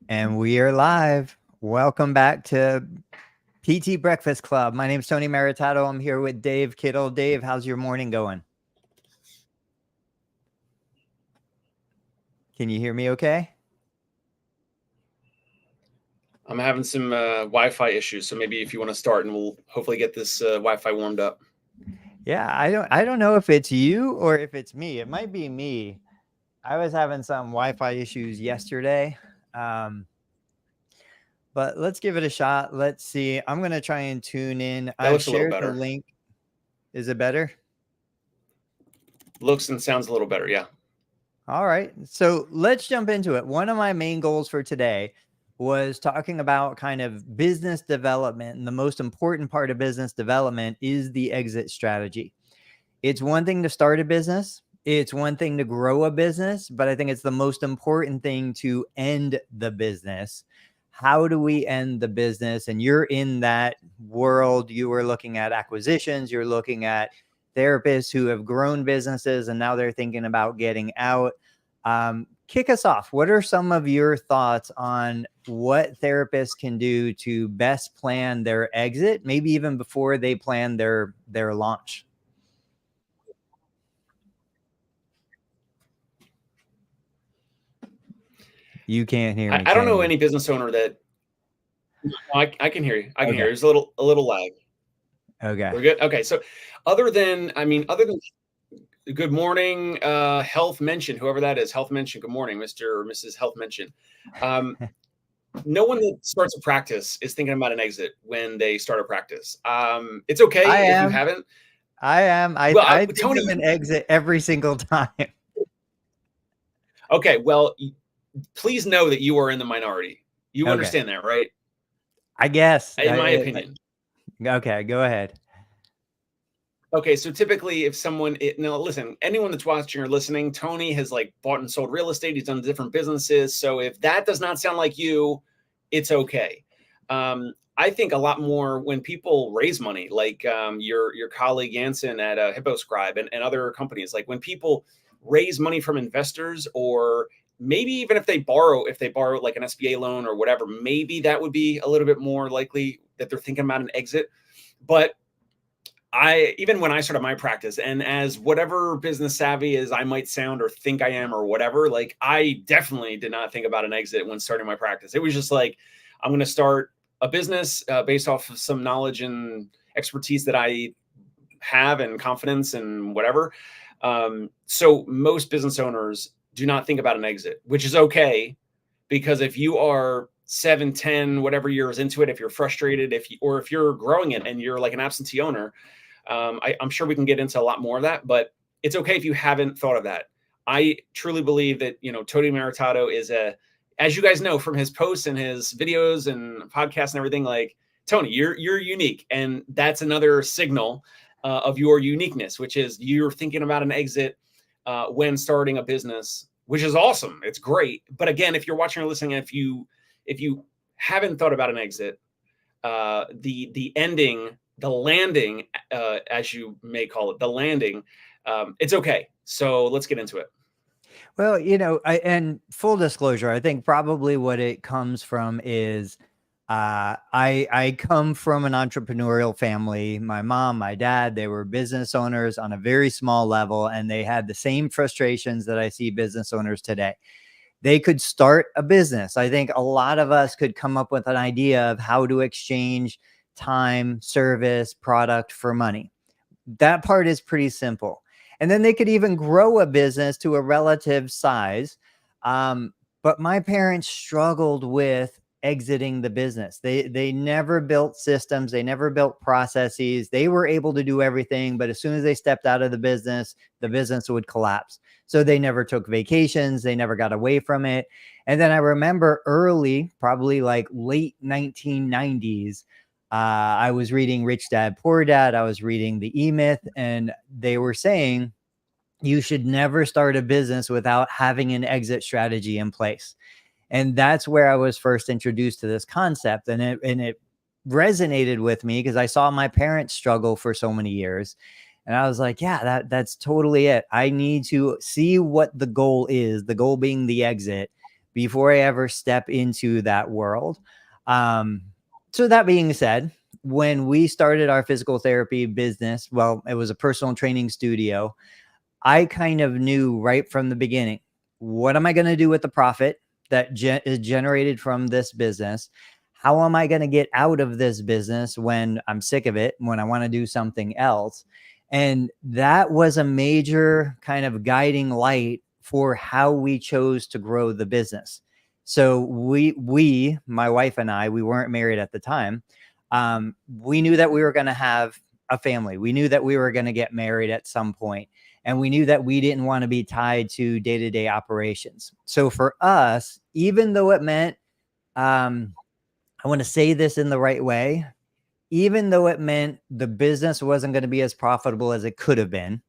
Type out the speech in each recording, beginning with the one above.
And we are live. Welcome back to PT Breakfast Club. My name is Tony Maritato. I'm here with Dave Kittle. Dave, how's your morning going? Can you hear me okay? I'm having some Wi-Fi issues, so maybe if you want to start, and we'll hopefully get this Wi-Fi warmed up. Yeah, I don't know if it's you or if it's me. It might be me. I was having some Wi-Fi issues yesterday. But let's give it a shot. Let's see. I'm going to try and tune in. That I've looks a little shared the better. link. Is it better? Looks and sounds a little better, yeah. All right. So let's jump into it. One of my main goals for today was talking about kind of business development. And the most important part of business development is the exit strategy. It's one thing to start a business. It's one thing to grow a business, but I think it's the most important thing to end the business. How do we end the business? And you're in that world. You are looking at acquisitions. You're looking at therapists who have grown businesses and now they're thinking about getting out. Kick us off. What are some of your thoughts on what therapists can do to best plan their exit, maybe even before they plan their launch? You can't hear me. I don't know any business owner that. I can hear you. I can hear you. There's a little lag. Okay. We're good. Okay. So other than good morning, health mention, whoever that is, health mention. Good morning, Mr. or Mrs. Health mention. No one that starts a practice is thinking about an exit when they start a practice. It's okay if you haven't. I am. I think Tony, of an exit every single time. Okay. Well, please know that you are in the minority. You understand that, right? I guess. In my opinion. Okay, go ahead. Okay, so typically if someone, listen, anyone that's watching or listening, Tony has bought and sold real estate. He's done different businesses. So if that does not sound like you, it's okay. I think a lot more when people raise money, like your colleague Jansen at HippoScribe and other companies, like when people raise money from investors, or maybe even if they borrow like an SBA loan or whatever, maybe that would be a little bit more likely that they're thinking about an exit. But even when I started my practice, and as whatever business savvy as I might sound or think I am or whatever, I definitely did not think about an exit when starting my practice. It was just like, I'm going to start a business based off of some knowledge and expertise that I have and confidence and whatever. So most business owners do not think about an exit, which is okay, because if you are 7, 10, whatever years into it, if you're frustrated, if you're growing it and you're like an absentee owner, I'm sure we can get into a lot more of that, but it's okay if you haven't thought of that. I truly believe that, Tony Maritato is as you guys know from his posts and his videos and podcasts and everything, Tony, you're unique. And that's another signal of your uniqueness, which is you're thinking about an exit when starting a business, which is awesome. It's great. But again, if you're watching or listening, if you haven't thought about an exit, the ending, the landing, as you may call it, the landing, it's okay. So let's get into it. Well, and full disclosure, I think probably what it comes from is I come from an entrepreneurial family. My mom, my dad, they were business owners on a very small level, and they had the same frustrations that I see business owners today. They could start a business. I think a lot of us could come up with an idea of how to exchange time, service, product for money. That part is pretty simple. And then they could even grow a business to a relative size. But my parents struggled with exiting the business. They never built systems. They never built processes. They were able to do everything, but as soon as they stepped out of the business would collapse. So they never took vacations. They never got away from it. And then I remember early, probably like late 1990s, I was reading Rich Dad, Poor Dad. I was reading the E-Myth, and they were saying you should never start a business without having an exit strategy in place. And that's where I was first introduced to this concept. And it resonated with me because I saw my parents struggle for so many years. And I was like, yeah, that's totally it. I need to see what the goal is, the goal being the exit, before I ever step into that world. So that being said, when we started our physical therapy business, well, it was a personal training studio. I kind of knew right from the beginning, what am I going to do with the profit that is generated from this business? How am I going to get out of this business when I'm sick of it, when I want to do something else? And that was a major kind of guiding light for how we chose to grow the business. So my wife and I, we weren't married at the time. We knew that we were going to have a family. We knew that we were going to get married at some point. And we knew that we didn't want to be tied to day-to-day operations. So for us, even though it meant, I want to say this in the right way, even though it meant the business wasn't going to be as profitable as it could have been,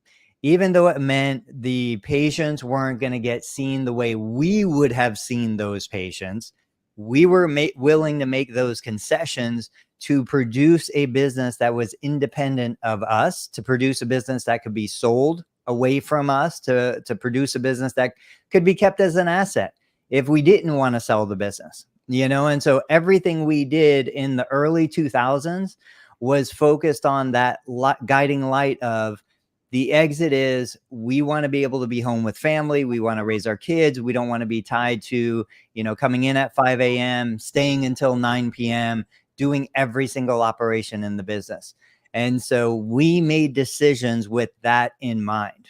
even though it meant the patients weren't going to get seen the way we would have seen those patients, we were willing to make those concessions to produce a business that was independent of us, to produce a business that could be sold away from us, to produce a business that could be kept as an asset if we didn't want to sell the business, you know? And so everything we did in the early 2000s was focused on that guiding light of the exit is we want to be able to be home with family. We want to raise our kids. We don't want to be tied to, you know, coming in at 5 a.m., staying until 9 p.m., doing every single operation in the business. And so we made decisions with that in mind.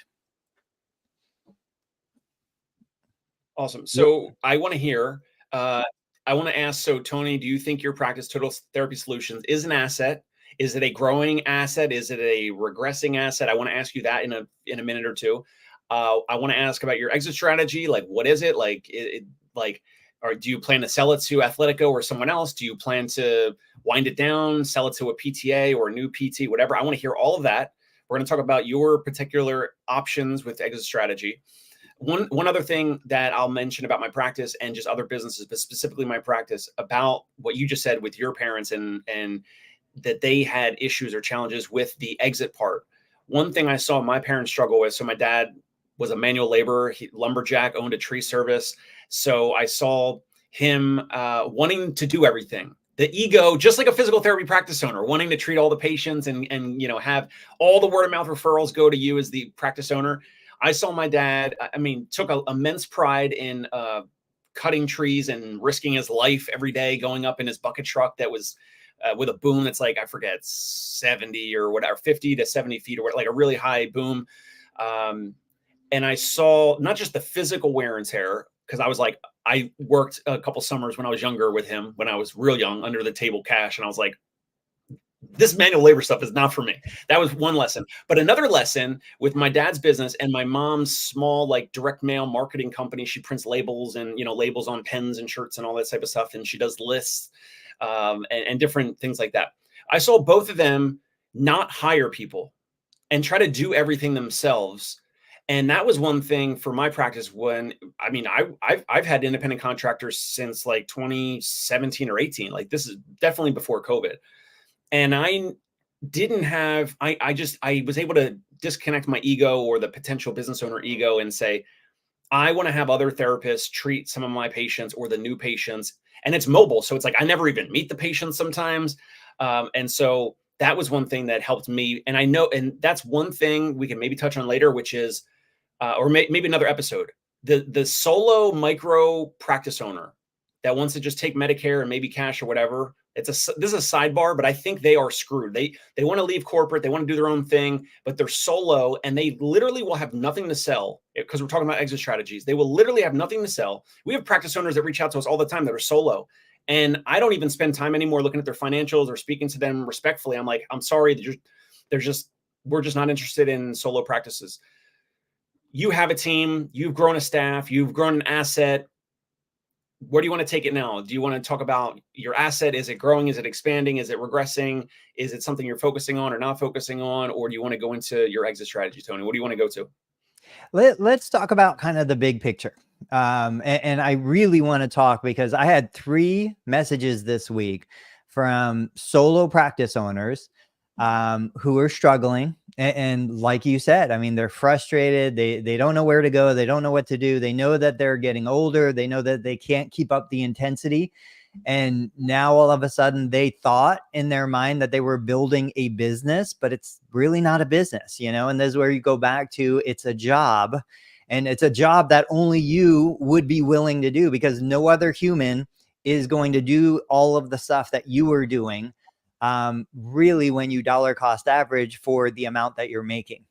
Awesome. So I want to hear, I want to ask, so Tony, do you think your practice, Total Therapy Solutions, is an asset? Is it a growing asset? Is it a regressing asset? I want to ask you that in a minute or two. I want to ask about your exit strategy. Like, what is it? Like, or do you plan to sell it to Athletico or someone else? Do you plan to wind it down, sell it to a PTA or a new PT, whatever? I want to hear all of that. We're going to talk about your particular options with exit strategy. One other thing that I'll mention about my practice and just other businesses, but specifically my practice, about what you just said with your parents and that they had issues or challenges with the exit part. One thing I saw my parents struggle with, so my dad was a manual laborer, lumberjack, owned a tree service. So I saw him wanting to do everything. The ego, just like a physical therapy practice owner, wanting to treat all the patients and you know, have all the word of mouth referrals go to you as the practice owner. I saw my dad, I mean, took an immense pride in cutting trees and risking his life every day, going up in his bucket truck that was with a boom that's like, I forget, 70 or whatever, 50 to 70 feet or what, like a really high boom. And I saw not just the physical wear and tear, because I was like, I worked a couple summers when I was younger with him, when I was real young, under the table cash. And I was like, this manual labor stuff is not for me. That was one lesson. But another lesson with my dad's business and my mom's small, like, direct mail marketing company. She prints labels and, you know, labels on pens and shirts and all that type of stuff. And she does lists and different things like that. I saw both of them not hire people and try to do everything themselves. And that was one thing for my practice when, I mean, I've had independent contractors since like 2017 or 18. Like, this is definitely before COVID. And I didn't have, I was able to disconnect my ego or the potential business owner ego and say, I want to have other therapists treat some of my patients or the new patients. And it's mobile. So it's like, I never even meet the patients sometimes. And so that was one thing that helped me. And I know, and that's one thing we can maybe touch on later, which is, or maybe another episode, the solo micro practice owner that wants to just take Medicare and maybe cash or whatever. This is a sidebar, but I think they are screwed. They want to leave corporate. They want to do their own thing, but they're solo and they literally will have nothing to sell, because we're talking about exit strategies. They will literally have nothing to sell. We have practice owners that reach out to us all the time that are solo. And I don't even spend time anymore looking at their financials or speaking to them respectfully. I'm like, I'm sorry, we're just not interested in solo practices. You have a team, you've grown a staff, you've grown an asset. Where do you want to take it now? Do you want to talk about your asset? Is it growing? Is it expanding? Is it regressing? Is it something you're focusing on or not focusing on? Or do you want to go into your exit strategy, Tony? What do you want to go to? Let's talk about kind of the big picture. And I really want to talk, because I had 3 messages this week from solo practice owners who are struggling And like you said, I mean, they're frustrated. They don't know where to go. They don't know what to do. They know that they're getting older. They know that they can't keep up the intensity. And now all of a sudden they thought in their mind that they were building a business, but it's really not a business, you know? And this is where you go back to, it's a job, and it's a job that only you would be willing to do, because no other human is going to do all of the stuff that you are doing, really, when you dollar cost average for the amount that you're making.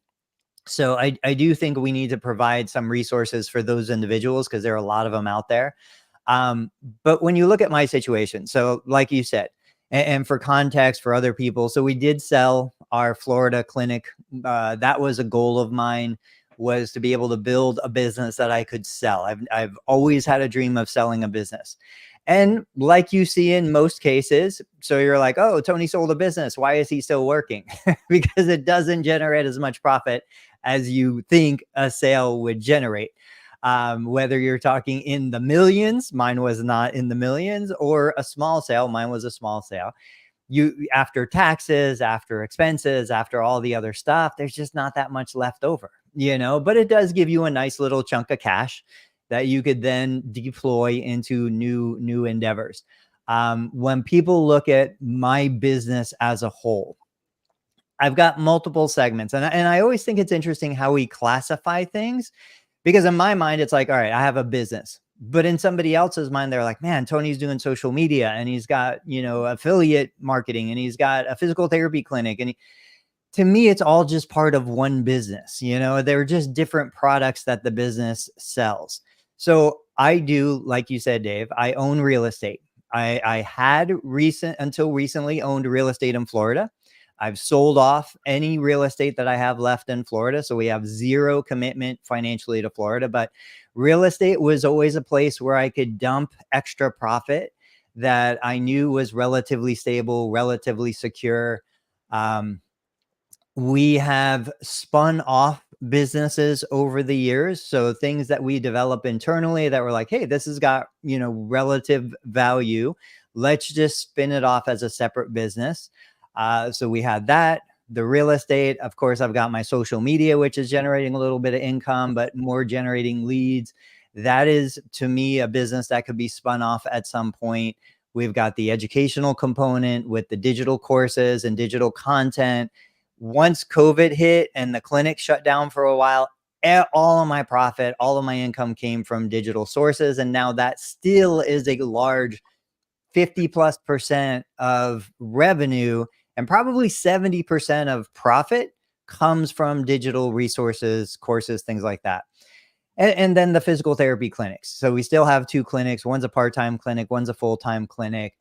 So I do think we need to provide some resources for those individuals, because there are a lot of them out there. But when you look at my situation, so like you said, and for context for other people, so we did sell our Florida clinic. That was a goal of mine, was to be able to build a business that I could sell. I've always had a dream of selling a business. And like you see in most cases, so you're like, oh, Tony sold a business. Why is he still working? Because it doesn't generate as much profit as you think a sale would generate. Whether you're talking in the millions, mine was not in the millions, or a small sale, mine was a small sale. You, after taxes, after expenses, after all the other stuff, there's just not that much left over, you know, but it does give you a nice little chunk of cash that you could then deploy into new endeavors. When people look at my business as a whole, I've got multiple segments, and I always think it's interesting how we classify things, because in my mind, it's like, all right, I have a business. But in somebody else's mind, they're like, man, Tony's doing social media, and he's got, you know, affiliate marketing, and he's got a physical therapy clinic. And to me, it's all just part of one business. You know, they're just different products that the business sells. So I do, like you said, Dave, I own real estate. I had until recently owned real estate in Florida. I've sold off any real estate that I have left in Florida. So we have zero commitment financially to Florida, but real estate was always a place where I could dump extra profit that I knew was relatively stable, relatively secure. We have spun off businesses over the years. So things that we develop internally that were like, hey, this has got, you know, relative value. Let's just spin it off as a separate business. So we had that, the real estate. Of course, I've got my social media, which is generating a little bit of income, but more generating leads. That is, to me, a business that could be spun off at some point. We've got the educational component with the digital courses and digital content. Once COVID hit and the clinic shut down for a while, all of my profit, all of my income came from digital sources. And now that still is a large 50+% of revenue, and probably 70% of profit comes from digital resources, courses, things like that. And then the physical therapy clinics. So we still have 2 clinics. One's a part-time clinic, one's a full-time clinic.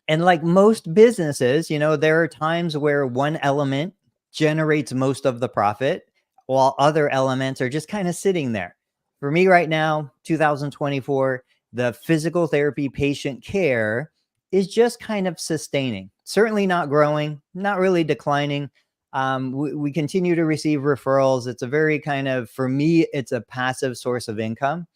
And like most businesses, you know, there are times where one element generates most of the profit while other elements are just kind of sitting there. For me right now, 2024, the physical therapy patient care is just kind of sustaining, certainly not growing, not really declining. We continue to receive referrals. It's a very kind of, for me, it's a passive source of income.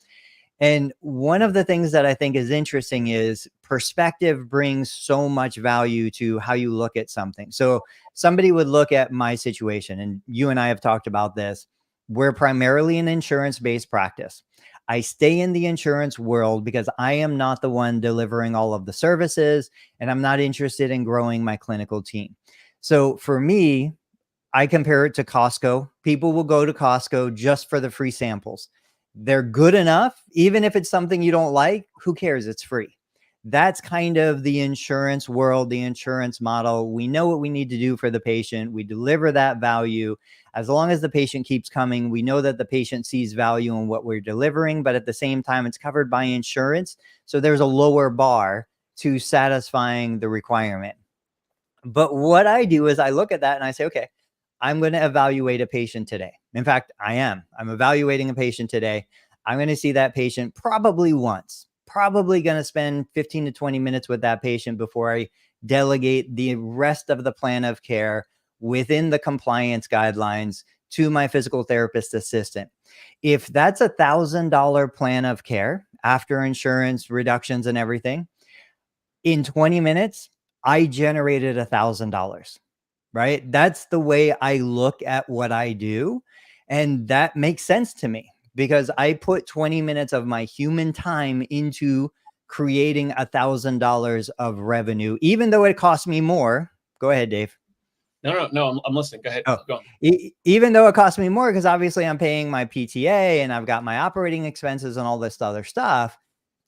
And one of the things that I think is interesting is perspective brings so much value to how you look at something. So somebody would look at my situation, and you and I have talked about this. We're primarily an insurance-based practice. I stay in the insurance world because I am not the one delivering all of the services, and I'm not interested in growing my clinical team. So for me, I compare it to Costco. People will go to Costco just for the free samples. They're good enough. Even if it's something you don't like, who cares? It's free. That's kind of the insurance world, the insurance model. We know what we need to do for the patient. We deliver that value. As long as the patient keeps coming, we know that the patient sees value in what we're delivering, but at the same time, it's covered by insurance. So there's a lower bar to satisfying the requirement. But what I do is I look at that and I say, okay, I'm going to evaluate a patient today. In fact, I'm evaluating a patient today. I'm going to see that patient probably once, probably going to spend 15 to 20 minutes with that patient before I delegate the rest of the plan of care within the compliance guidelines to my physical therapist assistant. If that's $1,000 plan of care after insurance reductions and everything, in 20 minutes, I generated $1,000. right? That's the way I look at what I do. And that makes sense to me because I put 20 minutes of my human time into creating $1,000 of revenue, even though it costs me more. Go ahead, Dave. No, I'm listening. Go ahead. Oh, Go on. Even though it costs me more, because obviously I'm paying my PTA and I've got my operating expenses and all this other stuff.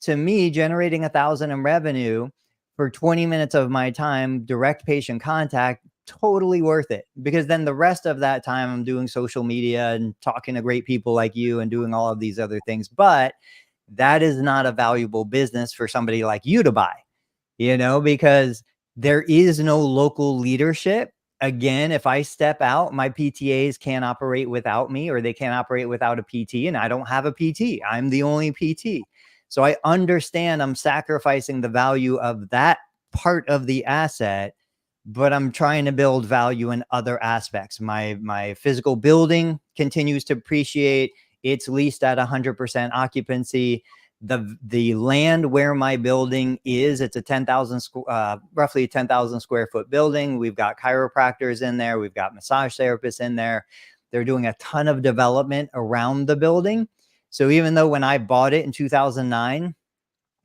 To me, generating 1,000 in revenue for 20 minutes of my time, direct patient contact, totally worth it. Because then the rest of that time I'm doing social media and talking to great people like you and doing all of these other things. But that is not a valuable business for somebody like you to buy, because there is no local leadership. Again, if I step out, my PTAs can't operate without me, or they can't operate without a PT, and I don't have a PT. I'm the only PT. So I understand I'm sacrificing the value of that part of the asset, but I'm trying to build value in other aspects. My physical building continues to appreciate. It's leased at 100% occupancy. The land where my building is, it's a roughly 10,000 square foot building. We've got chiropractors in there. We've got massage therapists in there. They're doing a ton of development around the building. So even though when I bought it in 2009,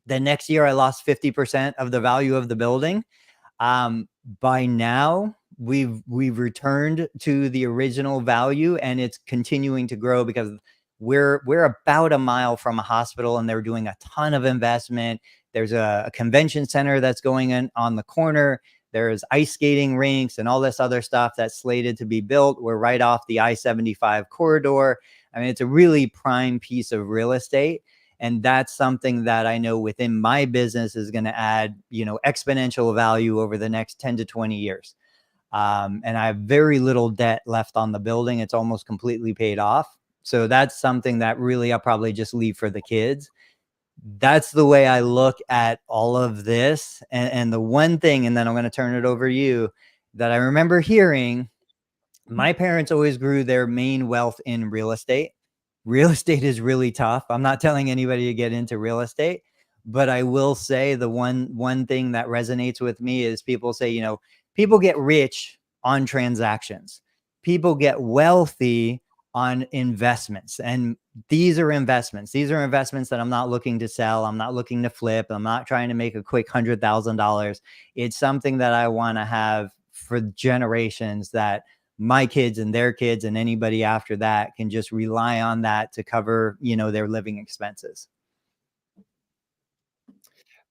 the next year I lost 50% of the value of the building. By now we've returned to the original value, and it's continuing to grow because we're about a mile from a hospital, and they're doing a ton of investment. There's a convention center that's going in on the corner. There's ice skating rinks and all this other stuff that's slated to be built. We're right off the I-75 corridor. I mean, it's a really prime piece of real estate. And that's something that I know within my business is going to add, exponential value over the next 10 to 20 years. And I have very little debt left on the building. It's almost completely paid off. So that's something that really I'll probably just leave for the kids. That's the way I look at all of this. And the one thing, and then I'm going to turn it over to you, that I remember hearing, my parents always grew their main wealth in real estate. Real estate is really tough. I'm not telling anybody to get into real estate, but I will say the one thing that resonates with me is people say, people get rich on transactions. People get wealthy on investments. And these are investments. These are investments that I'm not looking to sell. I'm not looking to flip. I'm not trying to make a quick $100,000. It's something that I want to have for generations, that my kids and their kids and anybody after that can just rely on that to cover, their living expenses.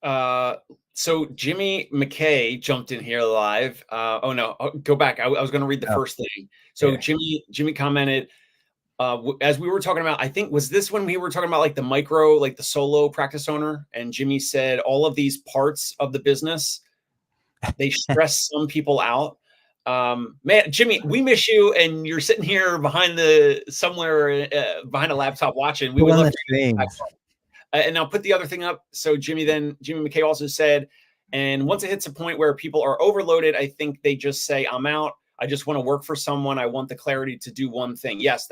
So Jimmy McKay jumped in here live. Oh no, go back. I was going to read the first thing. So yeah. Jimmy commented, as we were talking about, I think, was this when we were talking about like the solo practice owner? And Jimmy said all of these parts of the business, they stress some people out. Man, Jimmy, we miss you, and you're sitting here behind behind a laptop watching. We would love to. And I'll put the other thing up. So Jimmy McKay also said, and once it hits a point where people are overloaded, I think they just say, I'm out. I just want to work for someone. I want the clarity to do one thing. Yes,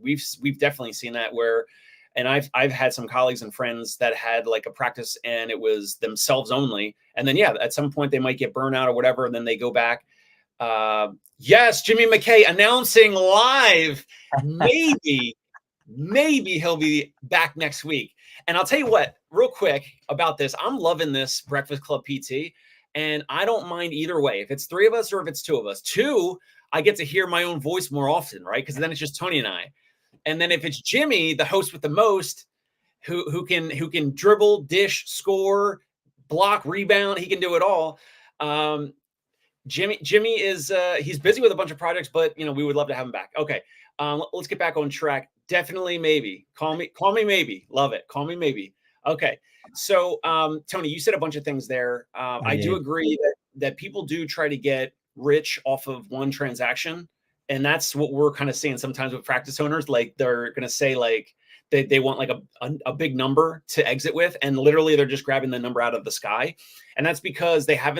we've definitely seen that where, and I've had some colleagues and friends that had like a practice and it was themselves only. And then, yeah, at some point they might get burnout or whatever. And then they go back. Yes, Jimmy McKay announcing live. Maybe he'll be back next week. And I'll tell you what, real quick about this, I'm loving this Breakfast Club PT, and I don't mind either way. If it's 3 of us or if it's 2 of us. 2, I get to hear my own voice more often, right? Because then it's just Tony and I. And then if it's Jimmy, the host with the most, who can dribble, dish, score, block, rebound, he can do it all. Jimmy is he's busy with a bunch of projects, but we would love to have him back. Okay, let's get back on track. Definitely, maybe. Call me maybe. Love it. Call me maybe. Okay. So, Tony, you said a bunch of things there. I do agree that people do try to get rich off of one transaction. And that's what we're kind of seeing sometimes with practice owners. Like they're going to say like they want like a big number to exit with. And literally they're just grabbing the number out of the sky. And that's because they have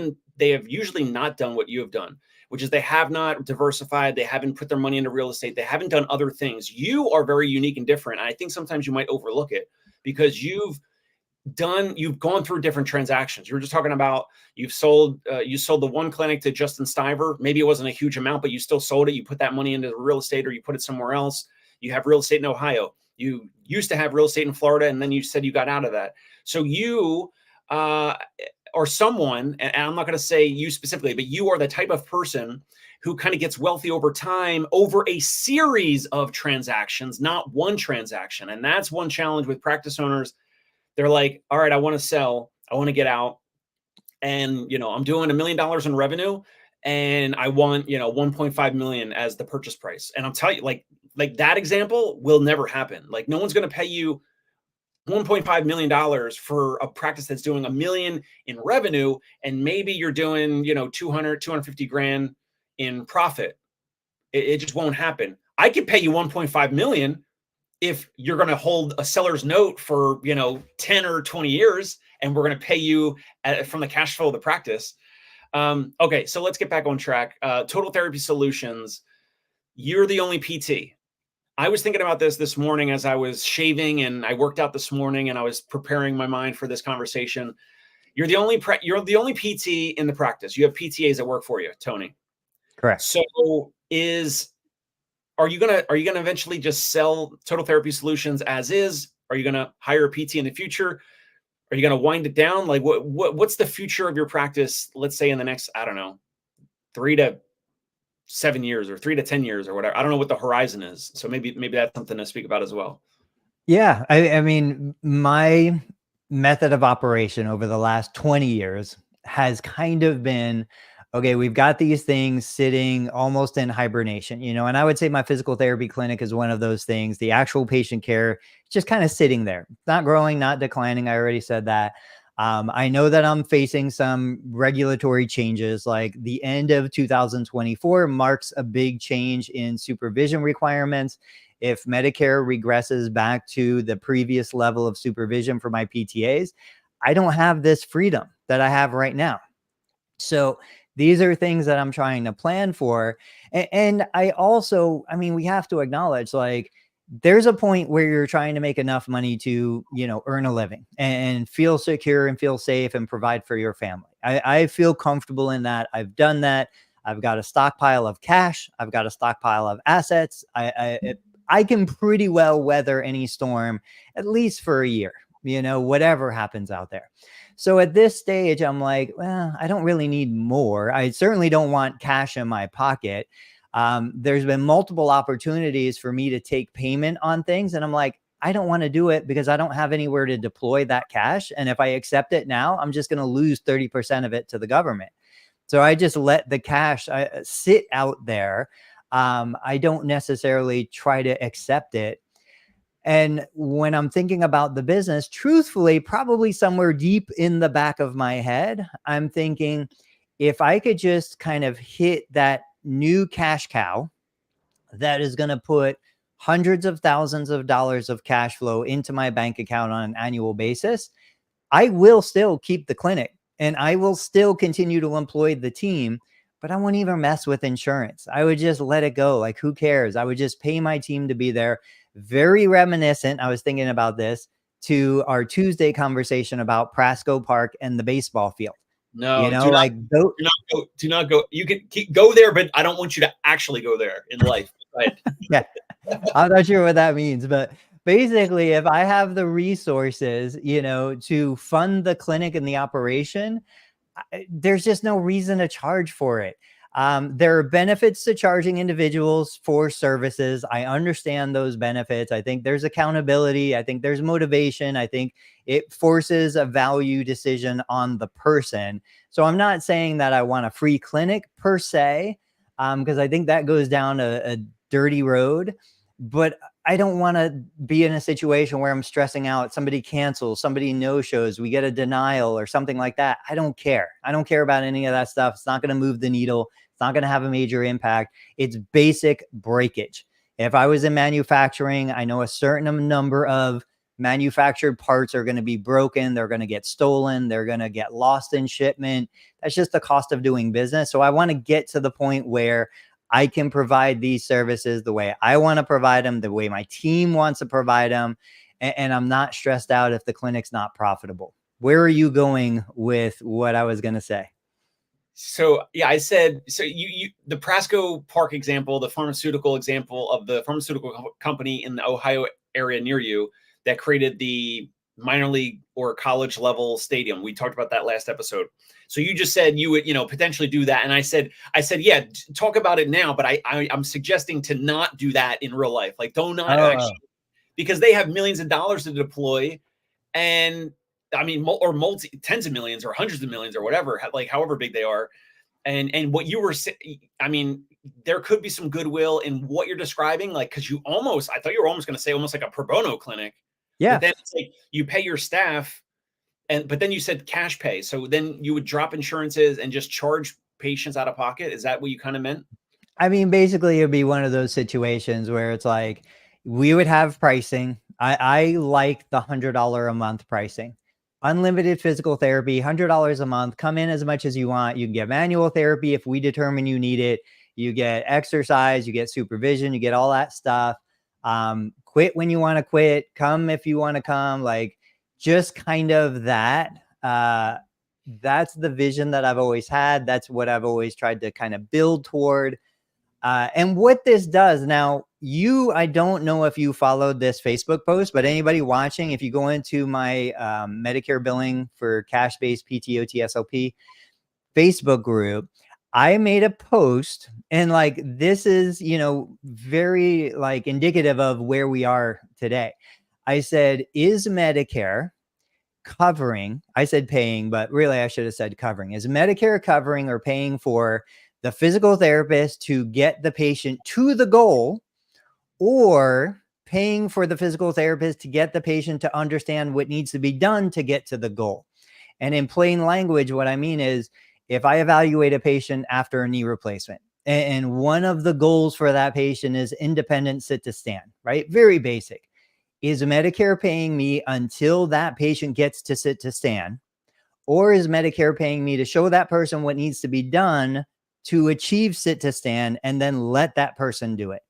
usually not done what you have done, which is they have not diversified. They haven't put their money into real estate. They haven't done other things. You are very unique and different. And I think sometimes you might overlook it because you've you've gone through different transactions. You were just talking about you sold the one clinic to Justin Stiver. Maybe it wasn't a huge amount, but you still sold it. You put that money into real estate, or you put it somewhere else. You have real estate in Ohio. You used to have real estate in Florida, and then you said you got out of that. So you or someone, and I'm not going to say you specifically, but you are the type of person who kind of gets wealthy over time, over a series of transactions, not one transaction. And that's one challenge with practice owners. They're like, all right, I want to sell, I want to get out. And, I'm doing $1 million in revenue, and I want, 1.5 million as the purchase price. And I'll tell you, like that example will never happen. Like, no one's going to pay you $1.5 million for a practice that's doing $1 million in revenue. And maybe you're doing, 250 grand in profit. It just won't happen. I could pay you 1.5 million if you're going to hold a seller's note for, 10 or 20 years, and we're going to pay you from the cash flow of the practice. Okay. So let's get back on track. Total Therapy Solutions. You're the only PT. I was thinking about this morning as I was shaving, and I worked out this morning, and I was preparing my mind for this conversation. You're the only PT in the practice. You have PTAs that work for you, Tony. Correct. So are you gonna eventually just sell Total Therapy Solutions as is? Are you gonna hire a PT in the future? Are you gonna wind it down? Like what's the future of your practice? Let's say in the next, I don't know, 3 to 7 years or 3 to 10 years or whatever. I don't know what the horizon is. So maybe that's something to speak about as well. Yeah. I mean, my method of operation over the last 20 years has kind of been, okay, we've got these things sitting almost in hibernation, and I would say my physical therapy clinic is one of those things. The actual patient care, just kind of sitting there, not growing, not declining. I already said that. I know that I'm facing some regulatory changes, like the end of 2024 marks a big change in supervision requirements. If Medicare regresses back to the previous level of supervision for my PTAs, I don't have this freedom that I have right now. So these are things that I'm trying to plan for. And I also, we have to acknowledge, like, there's a point where you're trying to make enough money to, earn a living and feel secure and feel safe and provide for your family. I feel comfortable in that. I've done that. I've got a stockpile of cash. I've got a stockpile of assets. I can pretty well weather any storm, at least for a year, whatever happens out there. So at this stage, I'm like, well, I don't really need more. I certainly don't want cash in my pocket. There's been multiple opportunities for me to take payment on things. And I'm like, I don't want to do it because I don't have anywhere to deploy that cash. And if I accept it now, I'm just going to lose 30% of it to the government. So I just let the cash sit out there. I don't necessarily try to accept it. And when I'm thinking about the business, truthfully, probably somewhere deep in the back of my head, I'm thinking, if I could just kind of hit that new cash cow that is going to put hundreds of thousands of dollars of cash flow into my bank account on an annual basis, I will still keep the clinic and I will still continue to employ the team, but I won't even mess with insurance. I would just let it go. Like, who cares? I would just pay my team to be there. Very reminiscent, I was thinking about this, to our Tuesday conversation about Prasco Park and the baseball field. No, do not go. You can go there, but I don't want you to actually go there in life. Right. Yeah. I'm not sure what that means, but basically, if I have the resources, to fund the clinic and the operation, there's just no reason to charge for it. There are benefits to charging individuals for services. I understand those benefits. I think there's accountability. I think there's motivation. I think it forces a value decision on the person. So I'm not saying that I want a free clinic per se, because I think that goes down a dirty road. But I don't want to be in a situation where I'm stressing out. Somebody cancels, somebody no-shows, we get a denial or something like that. I don't care. I don't care about any of that stuff. It's not going to move the needle. It's not going to have a major impact. It's basic breakage. If I was in manufacturing, I know a certain number of manufactured parts are going to be broken. They're going to get stolen. They're going to get lost in shipment. That's just the cost of doing business. So I want to get to the point where I can provide these services the way I want to provide them, the way my team wants to provide them. and I'm not stressed out if the clinic's not profitable. Where are you going with what I was going to say? So yeah, I said, so you the Prasco Park example, the pharmaceutical example of the pharmaceutical company in the Ohio area near you that created the minor league or college level stadium. We talked about that last episode. So you just said you would, potentially do that. And I said, yeah, talk about it now, but I'm suggesting to not do that in real life. Like, don't not actually, because they have millions of dollars to deploy. And I mean, or tens of millions or hundreds of millions or whatever, like however big they are. And what you were saying, I mean, there could be some goodwill in what you're describing, like, because I thought you were almost going to say almost like a pro bono clinic. Yeah. But then it's like you pay your staff, but then you said cash pay. So then you would drop insurances and just charge patients out of pocket. Is that what you kind of meant? I mean, basically, it'd be one of those situations where it's like we would have pricing. I like the $100 a month pricing. Unlimited physical therapy, $100 a month. Come in as much as you want. You can get manual therapy if we determine you need it. You get exercise, you get supervision, you get all that stuff. Quit when you want to quit. Come if you want to come. Like, just kind of that. That's the vision that I've always had. That's what I've always tried to kind of build toward. And what this does now, I don't know if you followed this Facebook post, but anybody watching, if you go into my Medicare billing for cash-based PTO Facebook group, I made a post, and like, this is, very like indicative of where we are today. I said, is Medicare covering, I said paying, but really I should have said covering. Is Medicare covering or paying for the physical therapist to get the patient to the goal, or paying for the physical therapist to get the patient to understand what needs to be done to get to the goal? And in plain language, what I mean is, if I evaluate a patient after a knee replacement, and one of the goals for that patient is independent sit to stand, right? Very basic. Is Medicare paying me until that patient gets to sit to stand? Or is Medicare paying me to show that person what needs to be done to achieve sit to stand and then let that person do it?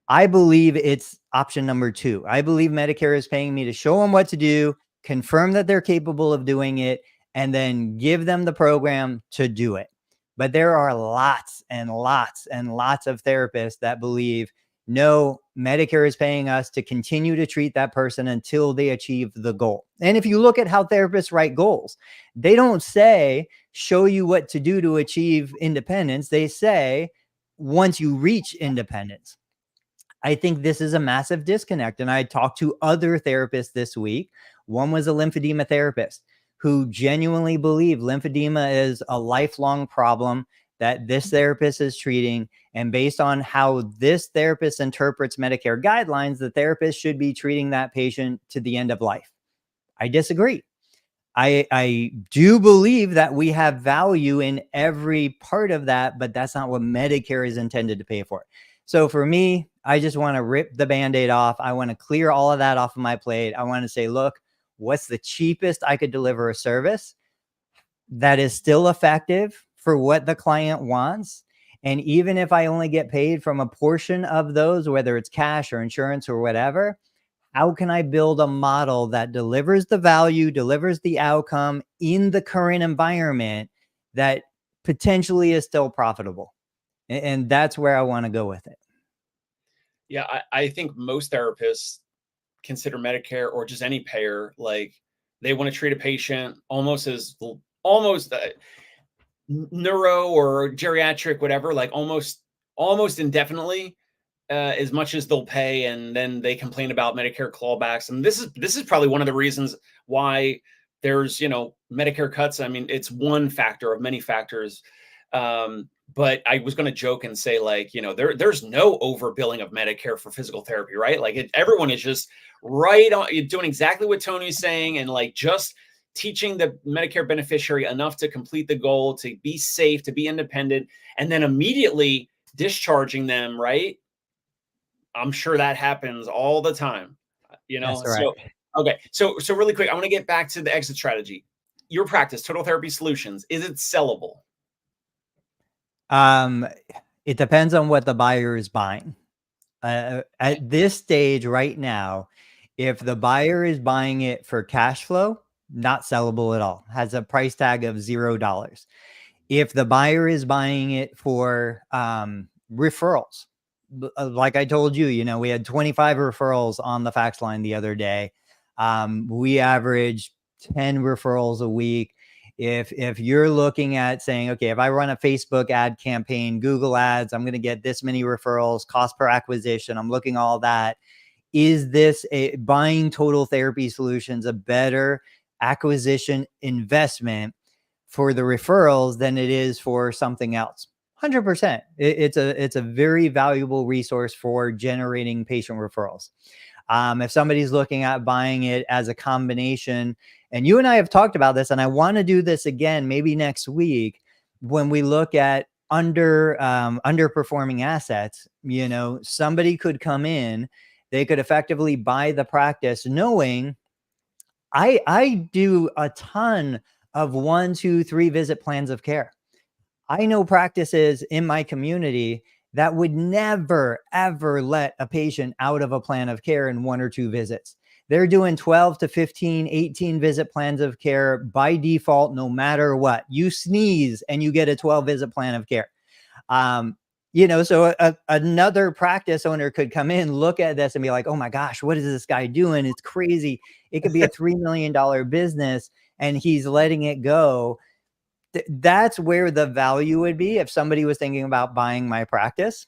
I believe it's option number 2. I believe Medicare is paying me to show them what to do, confirm that they're capable of doing it, and then give them the program to do it. But there are lots and lots and lots of therapists that believe, no, Medicare is paying us to continue to treat that person until they achieve the goal. And if you look at how therapists write goals, they don't say, show you what to do to achieve independence. They say, once you reach independence. I think this is a massive disconnect. And I talked to other therapists this week. One was a lymphedema therapist who genuinely believed lymphedema is a lifelong problem that this therapist is treating. And based on how this therapist interprets Medicare guidelines, the therapist should be treating that patient to the end of life. I disagree. I do believe that we have value in every part of that, but that's not what Medicare is intended to pay for. So for me, I just want to rip the Band-Aid off. I want to clear all of that off of my plate. I want to say, look, what's the cheapest I could deliver a service that is still effective for what the client wants? And even if I only get paid from a portion of those, whether it's cash or insurance or whatever, how can I build a model that delivers the value, delivers the outcome in the current environment that potentially is still profitable? And that's where I want to go with it. Yeah, I think most therapists consider Medicare or just any payer, like, they want to treat a patient almost neuro or geriatric, whatever, like almost indefinitely, as much as they'll pay, and then they complain about Medicare clawbacks. And this is probably one of the reasons why there's Medicare cuts. I mean, it's one factor of many factors. But I was going to joke and say, like, there's no overbilling of Medicare for physical therapy, right? Like, everyone is just right on, you're doing exactly what Tony's saying, and like just teaching the Medicare beneficiary enough to complete the goal, to be safe, to be independent, and then immediately discharging them, right? I'm sure that happens all the time, That's right. So, okay. So really quick, I want to get back to the exit strategy. Your practice, Total Therapy Solutions, is it sellable? It depends on what the buyer is buying. At this stage right now, If the buyer is buying it for cash flow, not sellable at all. Has a price tag of $0. If the buyer is buying it for referrals, like I told you, you know, we had 25 referrals on the fax line the other day. We average 10 referrals a week. If you're looking at saying, okay, if I run a Facebook ad campaign, Google ads, I'm going to get this many referrals, cost per acquisition, I'm looking all that. Is this a buying Total Therapy Solutions a better acquisition investment for the referrals than it is for something else? 100%. It's a very valuable resource for generating patient referrals. If somebody's looking at buying it as a combination, and you and I have talked about this, and I want to do this again, maybe next week, when we look at underperforming assets, you know, somebody could come in, they could effectively buy the practice knowing I do a ton of 1, 2, 3 visit plans of care. I know practices in my community that would never, ever let a patient out of a plan of care in 1 or 2 visits. They're doing 12 to 15, 18 visit plans of care by default, no matter what. You sneeze and you get a 12 visit plan of care. You know, so another practice owner could come in, look at this and be like, oh my gosh, what is this guy doing? It's crazy. It could be a $3 million business and he's letting it go. That's where the value would be if somebody was thinking about buying my practice.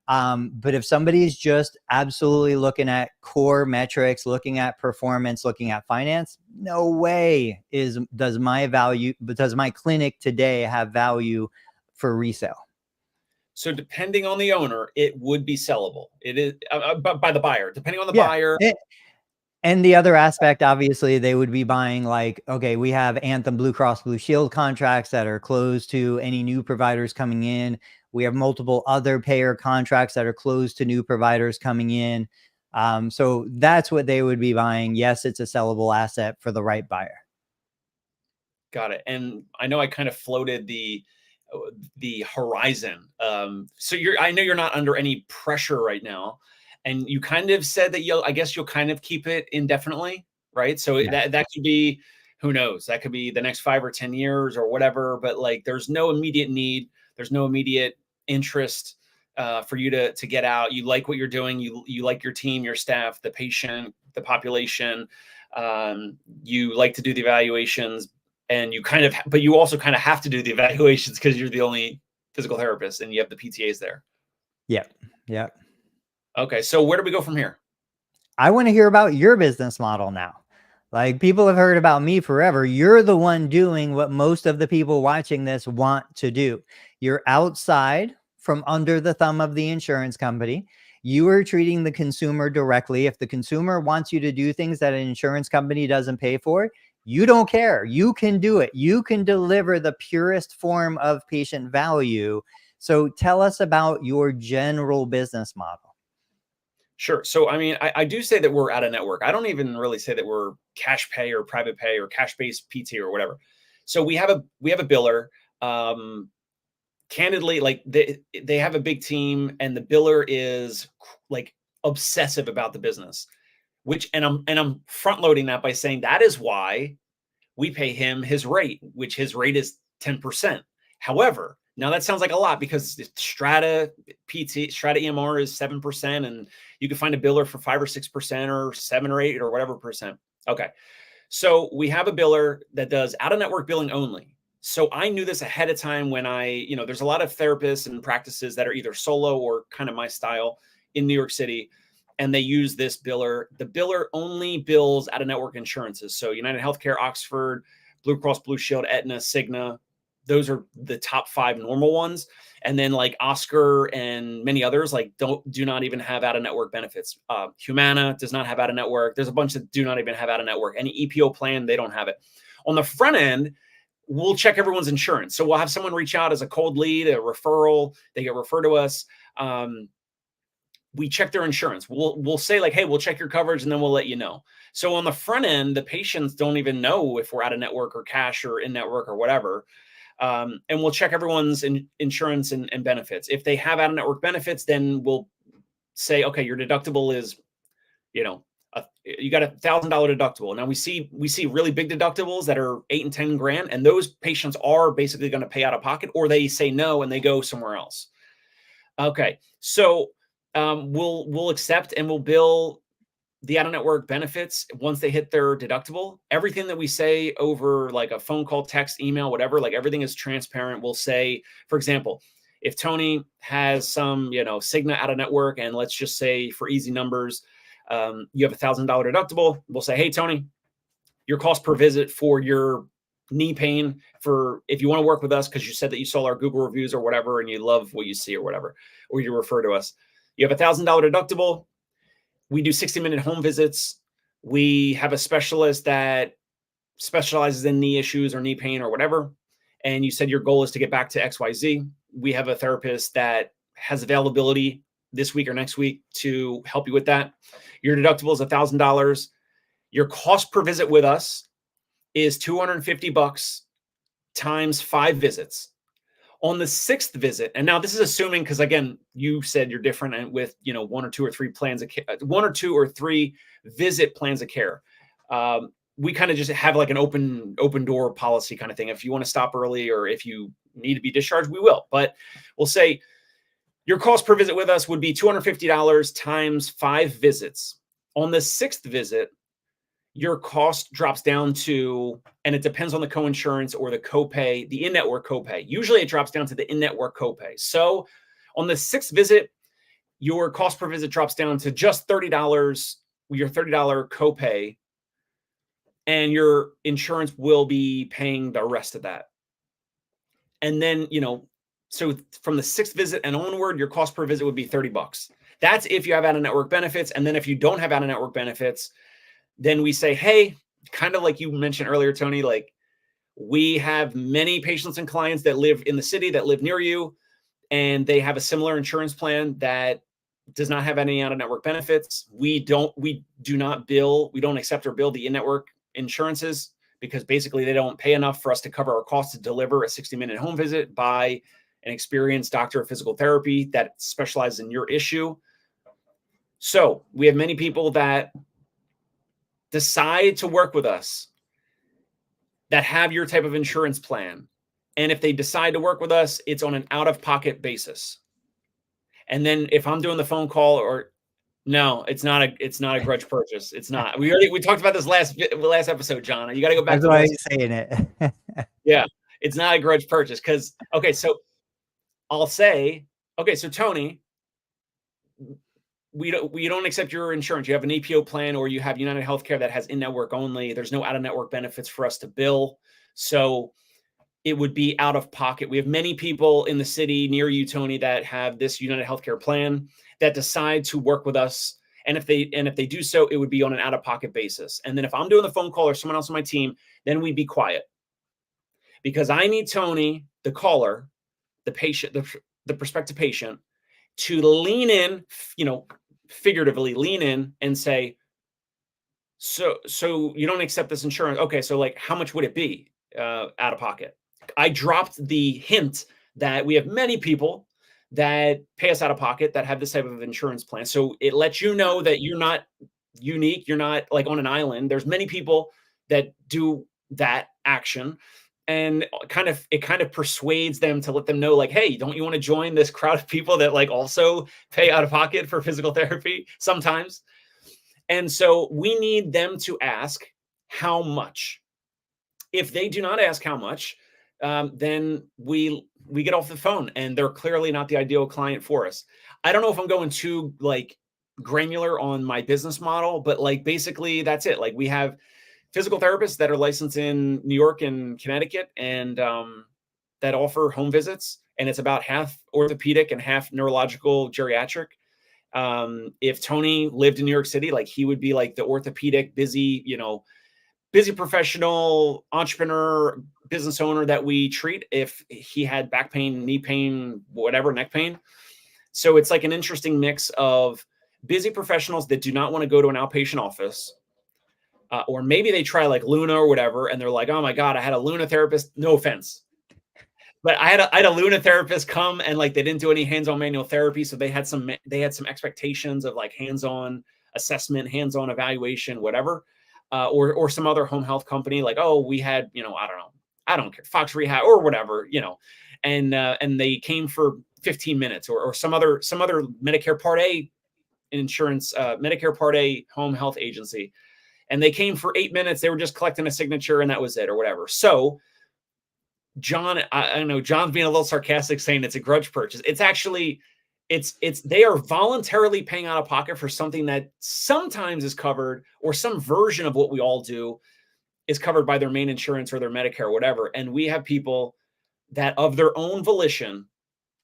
But if somebody's just absolutely looking at core metrics, looking at performance, looking at finance, no way does my clinic today have value for resale. So depending on the owner, it would be sellable. It is by the buyer, depending on the Yeah. buyer. And the other aspect, obviously, they would be buying like, okay, we have Anthem Blue Cross Blue Shield contracts that are closed to any new providers coming in. We have multiple other payer contracts that are closed to new providers coming in. So that's what they would be buying. Yes, it's a sellable asset for the right buyer. Got it. And I know I kind of floated the horizon. So I know you're not under any pressure right now, and you kind of said that I guess you'll kind of keep it indefinitely, right? So Yeah. that could be, who knows? That could be the next 5 or 10 years or whatever. But like, there's no immediate need. There's no immediate interest for you to get out. You like what you're doing. You like your team, your staff, the patient, the population. You like to do the evaluations. And but you also kind of have to do the evaluations because you're the only physical therapist and you have the PTAs there. Yep. Yep. Okay. So where do we go from here? I want to hear about your business model now. Like, people have heard about me forever. You're the one doing what most of the people watching this want to do. You're outside from under the thumb of the insurance company. You are treating the consumer directly. If the consumer wants you to do things that an insurance company doesn't pay for, you don't care. You can do it. You can deliver the purest form of patient value. So tell us about your general business model. Sure. So, I mean, I do say that we're out of network. I don't even really say that we're cash pay or private pay or cash based PT or whatever. So we have a biller. Candidly, like they have a big team, and the biller is like obsessive about the business. And I'm front loading that by saying that is why we pay him his rate, which his rate is 10%. However, now that sounds like a lot because Strata EMR is 7%, and you can find a biller for 5 or 6% or 7 or 8 or whatever percent. Okay. So we have a biller that does out of network billing only. So I knew this ahead of time when there's a lot of therapists and practices that are either solo or kind of my style in New York City, and they use this biller. The biller only bills out of network insurances. So United Healthcare, Oxford, Blue Cross Blue Shield, Aetna, Cigna. Those are the top 5 normal ones. And then like Oscar and many others like do not even have out of network benefits. Humana does not have out of network. There's a bunch that do not even have out of network. Any EPO plan, they don't have it. On the front end, we'll check everyone's insurance. So we'll have someone reach out as a cold lead, a referral. They get referred to us. We check their insurance. We'll say like, hey, we'll check your coverage and then we'll let you know. So on the front end, the patients don't even know if we're out of network or cash or in network or whatever. And we'll check everyone's insurance and benefits. If they have out of network benefits, then we'll say, okay, your deductible is, you got $1,000 deductible. Now we see really big deductibles that are 8 and 10 grand, and those patients are basically going to pay out of pocket, or they say no and they go somewhere else. Okay, so we'll accept and we'll bill the out-of-network benefits once they hit their deductible. Everything that we say over like a phone call, text, email, whatever, like everything is transparent. We'll say, for example, if Tony has some, Cigna out-of-network, and let's just say for easy numbers, you have $1,000 deductible. We'll say, hey, Tony, your cost per visit for your knee pain, for if you want to work with us because you said that you saw our Google reviews or whatever and you love what you see or whatever, or you refer to us, you have $1,000 deductible. We do 60-minute home visits. We have a specialist that specializes in knee issues or knee pain or whatever. And you said your goal is to get back to XYZ. We have a therapist that has availability this week or next week to help you with that. Your deductible is $1,000. Your cost per visit with us is $250 times 5 visits. On the 6th visit, and now this is assuming, because again, you said you're different and with 1 or 2 or 3 plans of care, 1 or 2 or 3 visit plans of care. We kind of just have like an open door policy kind of thing. If you want to stop early or if you need to be discharged, we will. But we'll say your cost per visit with us would be $250 times 5 visits. On the 6th visit, your cost drops down to, and it depends on the coinsurance or the copay, the in-network copay. Usually it drops down to the in-network copay. So on the 6th visit, your cost per visit drops down to just $30, your $30 copay, and your insurance will be paying the rest of that. And then, so from the 6th visit and onward, your cost per visit would be $30. That's if you have out-of-network benefits. And then if you don't have out-of-network benefits, then we say, hey, kind of like you mentioned earlier, Tony, like we have many patients and clients that live in the city, that live near you, and they have a similar insurance plan that does not have any out-of-network benefits. We don't accept or bill the in-network insurances because basically they don't pay enough for us to cover our costs to deliver a 60-minute home visit by an experienced doctor of physical therapy that specializes in your issue. So we have many people that decide to work with us that have your type of insurance plan. And if they decide to work with us, it's on an out-of-pocket basis. And then if I'm doing the phone call, or no, it's not a grudge purchase. It's not. We talked about this last episode, John. You got to go back. That's why you're saying it. Yeah, it's not a grudge purchase because so I'll say, so Tony, we don't accept your insurance. You have an APO plan or you have United Healthcare that has in-network only. There's no out-of-network benefits for us to bill. So it would be out of pocket. We have many people in the city near you, Tony, that have this United Healthcare plan that decide to work with us. And if they do so, it would be on an out-of-pocket basis. And then if I'm doing the phone call or someone else on my team, then we'd be quiet. Because I need Tony, the caller, the patient, the prospective patient, to lean in, figuratively lean in and say, so you don't accept this insurance. Okay. So like, how much would it be out of pocket? I dropped the hint that we have many people that pay us out of pocket that have this type of insurance plan. So it lets you know that you're not unique. You're not like on an island. There's many people that do that action. And it kind of persuades them to let them know, like, hey, don't you want to join this crowd of people that like also pay out of pocket for physical therapy sometimes? And so we need them to ask how much. If they do not ask how much, then we get off the phone and they're clearly not the ideal client for us. I don't know if I'm going too like granular on my business model, but like basically that's it. Like we have physical therapists that are licensed in New York and Connecticut and that offer home visits. And it's about half orthopedic and half neurological geriatric. If Tony lived in New York City, like he would be like the orthopedic, busy professional entrepreneur, business owner that we treat if he had back pain, knee pain, whatever, neck pain. So it's like an interesting mix of busy professionals that do not want to go to an outpatient office. Or maybe they try like Luna or whatever, and they're like, "Oh my God, I had a Luna therapist." No offense, but I had a Luna therapist come and like they didn't do any hands-on manual therapy, so they had some expectations of like hands-on assessment, hands-on evaluation, whatever, or some other home health company, like, oh, we had, I don't know, I don't care, Fox Rehab or whatever, and they came for 15 minutes, or some other Medicare Part A insurance, Medicare Part A home health agency, and they came for 8 minutes. They were just collecting a signature and that was it, or whatever. So John, I know John's being a little sarcastic saying it's a grudge purchase. It's actually, they are voluntarily paying out of pocket for something that sometimes is covered, or some version of what we all do is covered by their main insurance or their Medicare or whatever. And we have people that of their own volition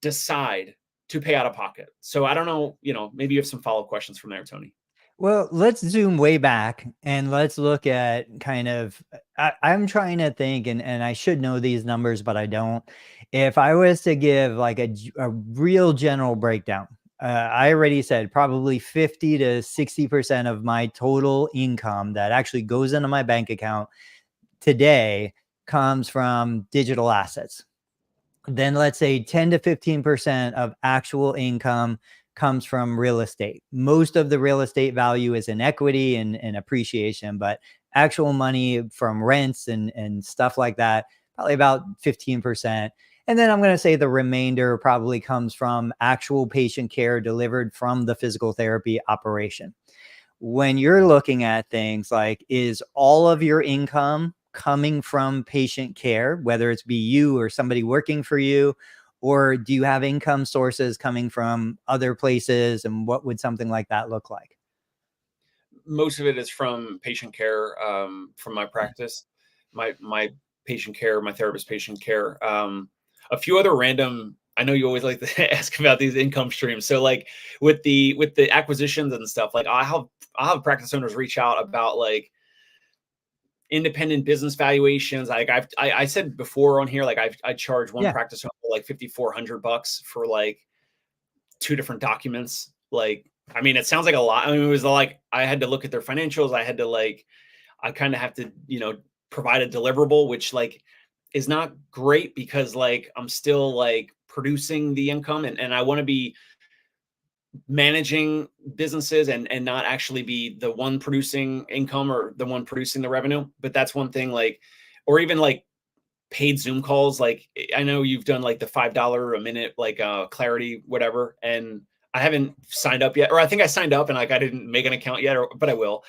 decide to pay out of pocket. So I don't know, maybe you have some follow-up questions from there, Tony. Well, let's zoom way back and let's look at kind of, I'm trying to think, and I should know these numbers, but I don't. If I was to give like a real general breakdown, I already said probably 50 to 60% of my total income that actually goes into my bank account today comes from digital assets. Then let's say 10 to 15% of actual income comes from real estate. Most of the real estate value is in equity and appreciation, but actual money from rents and stuff like that, probably about 15%. And then I'm going to say the remainder probably comes from actual patient care delivered from the physical therapy operation. When you're looking at things like, is all of your income coming from patient care, whether it's be you or somebody working for you, or do you have income sources coming from other places? And what would something like that look like? Most of it is from patient care, from my practice, my patient care, my therapist patient care. A few other random, I know you always like to ask about these income streams. So like with the acquisitions and stuff, like I'll have practice owners reach out about like independent business valuations. Like I said before on here, like I charge one practice owner like $5,400 for like 2 different documents. Like, I mean, it sounds like a lot. I mean, it was like, I had to look at their financials. I had to I kind of have to, provide a deliverable, which like is not great because like, I'm still like producing the income and I want to be managing businesses and not actually be the one producing income or the one producing the revenue. But that's one thing, like, or even like paid Zoom calls. Like I know you've done like the $5 a minute, like Clarity, whatever. And I haven't signed up yet, or I think I signed up and like, I didn't make an account yet, but I will.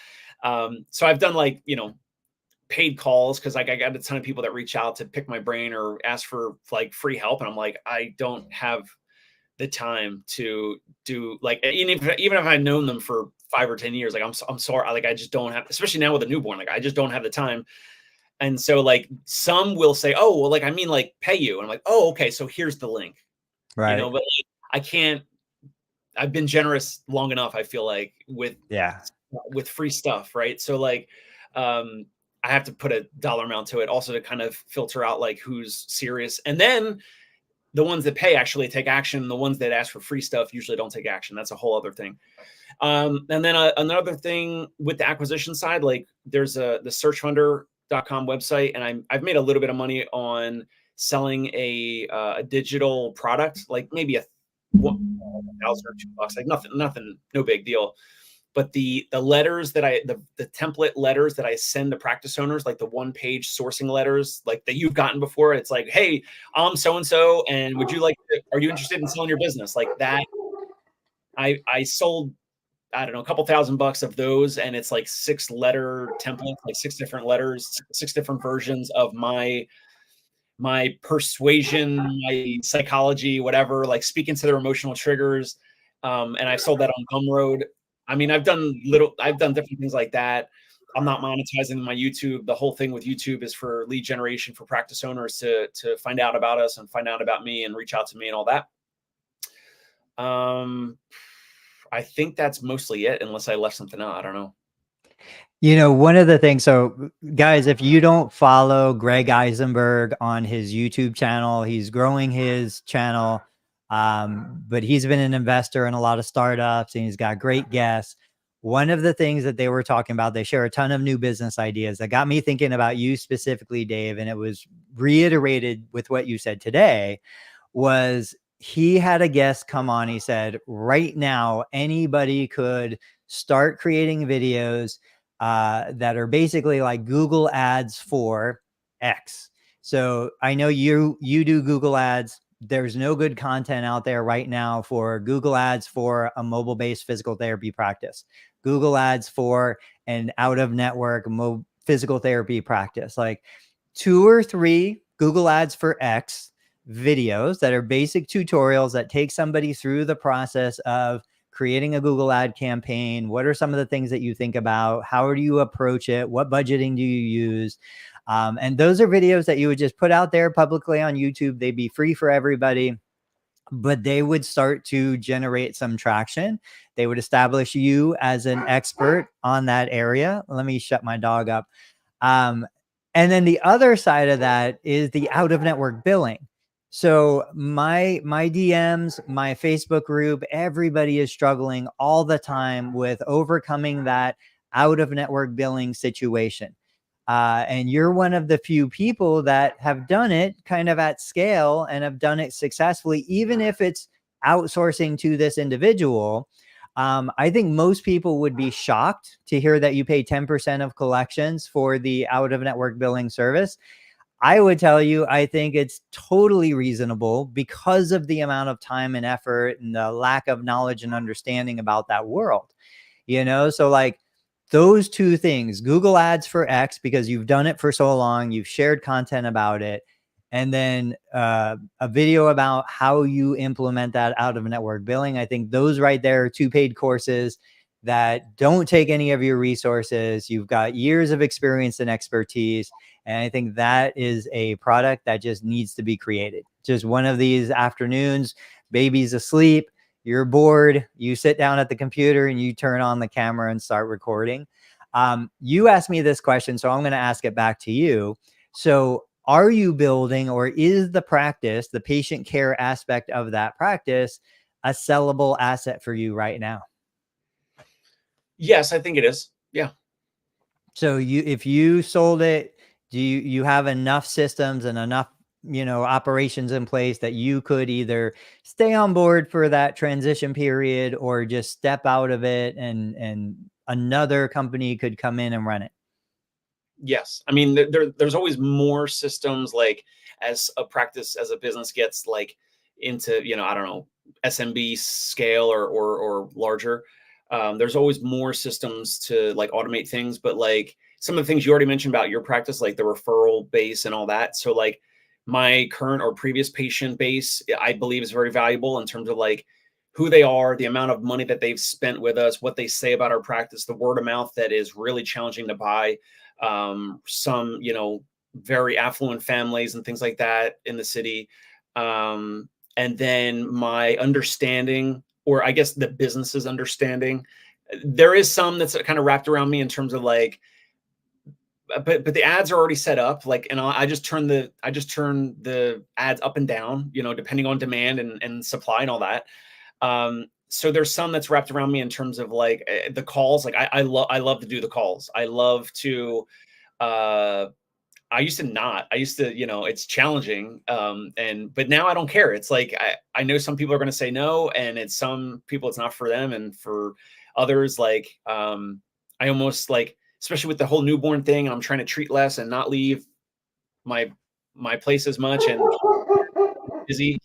So I've done like, paid calls. Cause like I got a ton of people that reach out to pick my brain or ask for like free help. And I'm like, I don't have the time to do like, even if I've known them for 5 or 10 years, like I'm sorry. Like, I just don't have, especially now with a newborn, like I just don't have the time. And so like some will say, oh, well, like, I mean, like pay you. And I'm like, oh, okay. So here's the link, Right. but like, I can't, I've been generous long enough. I feel like with free stuff. Right. So like, I have to put a dollar amount to it also to kind of filter out like who's serious. And then the ones that pay actually take action. The ones that ask for free stuff usually don't take action. That's a whole other thing. And then another thing with the acquisition side, like there's the searchfunder.com website. And I've made a little bit of money on selling a digital product, like maybe $1,000 or $2, like nothing, no big deal. But the letters that the template letters that I send to practice owners, like the 1-page sourcing letters, like that you've gotten before, it's like, hey, I'm so-and-so, and would you like are you interested in selling your business? Like that. I sold, I don't know, a couple $1,000 of those. And it's like 6-letter templates, like 6 different letters, 6 different versions of my persuasion, my psychology, whatever, like speaking to their emotional triggers. And I've sold that on Gumroad. I mean, I've done different things like that. I'm not monetizing my YouTube. The whole thing with YouTube is for lead generation for practice owners to find out about us and find out about me and reach out to me and all that. I think that's mostly it, unless I left something out. I don't know. One of the things, so guys, if you don't follow Greg Eisenberg on his YouTube channel, he's growing his channel. But he's been an investor in a lot of startups and he's got great guests. One of the things that they were talking about, they share a ton of new business ideas that got me thinking about you specifically, Dave. And it was reiterated with what you said today, was he had a guest come on. He said, right now, anybody could start creating videos that are basically like Google ads for X. So I know you do Google ads. There's no good content out there right now for Google ads for a mobile-based physical therapy practice, Google ads for an out-of-network physical therapy practice. Like 2 or 3 Google ads for X videos that are basic tutorials that take somebody through the process of creating a Google ad campaign. What are some of the things that you think about? How do you approach it? What budgeting do you use? And those are videos that you would just put out there publicly on YouTube. They'd be free for everybody, but they would start to generate some traction. They would establish you as an expert on that area. Let me shut my dog up. And then the other side of that is the out of network billing. So my DMs, my Facebook group, everybody is struggling all the time with overcoming that out of network billing situation. And you're one of the few people that have done it kind of at scale and have done it successfully, even if it's outsourcing to this individual. I think most people would be shocked to hear that you pay 10% of collections for the out of network billing service. I would tell you, I think it's totally reasonable because of the amount of time and effort and the lack of knowledge and understanding about that world, So like those 2 things, Google ads for X, because you've done it for so long, you've shared content about it, and then a video about how you implement that out of network billing. I think those right there are 2 paid courses that don't take any of your resources. You've got years of experience and expertise. And I think that is a product that just needs to be created. Just one of these afternoons, baby's asleep, you're bored, you sit down at the computer and you turn on the camera and start recording. You asked me this question, so I'm going to ask it back to you. So are you building, or is the practice, the patient care aspect of that practice, a sellable asset for you right now? Yes, I think it is. Yeah. So if you sold it, do you have enough systems and enough, operations in place that you could either stay on board for that transition period or just step out of it and another company could come in and run it? Yes. I mean, there's always more systems, like as a practice, as a business gets like into, I don't know, SMB scale or larger. There's always more systems to like automate things, but like some of the things you already mentioned about your practice, like the referral base and all that. So like my current or previous patient base, I believe is very valuable in terms of like who they are, the amount of money that they've spent with us, what they say about our practice, the word of mouth that is really challenging to buy. Some, very affluent families and things like that in the city. And then my understanding, or I guess the business's understanding, there is some that's kind of wrapped around me in terms of like, but the ads are already set up, like, and I just turn the ads up and down, depending on demand and supply and all that. So there's some that's wrapped around me in terms of like the calls. Like I love to do the calls. I love to, I used to not, it's challenging. But now I don't care. It's like, I know some people are going to say no, and some people, it's not for them. And for others, like, I almost like, especially with the whole newborn thing, I'm trying to treat less and not leave my place as much and busy.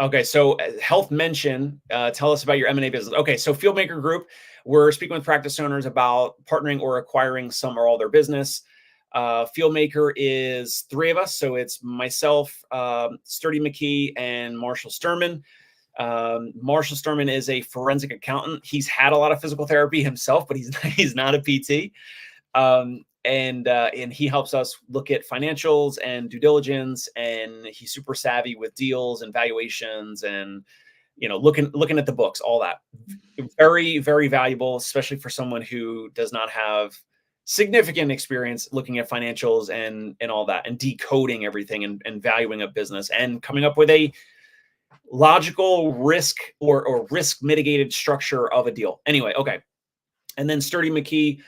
Okay, so health mention, tell us about your M&A business. Okay, so Fieldmaker Group, we're speaking with practice owners about partnering or acquiring some or all their business. Fieldmaker is 3 of us, so it's myself, Sturdy McKee, and Marshall Sturman. Marshall Sturman is a forensic accountant. He's had a lot of physical therapy himself, but he's not a PT. And he helps us look at financials and due diligence, and he's super savvy with deals and valuations and, looking at the books, all that. Very, very valuable, especially for someone who does not have significant experience looking at financials and all that, and decoding everything and valuing a business and coming up with a logical risk or risk mitigated structure of a deal. Anyway, okay. And then Sturdy McKee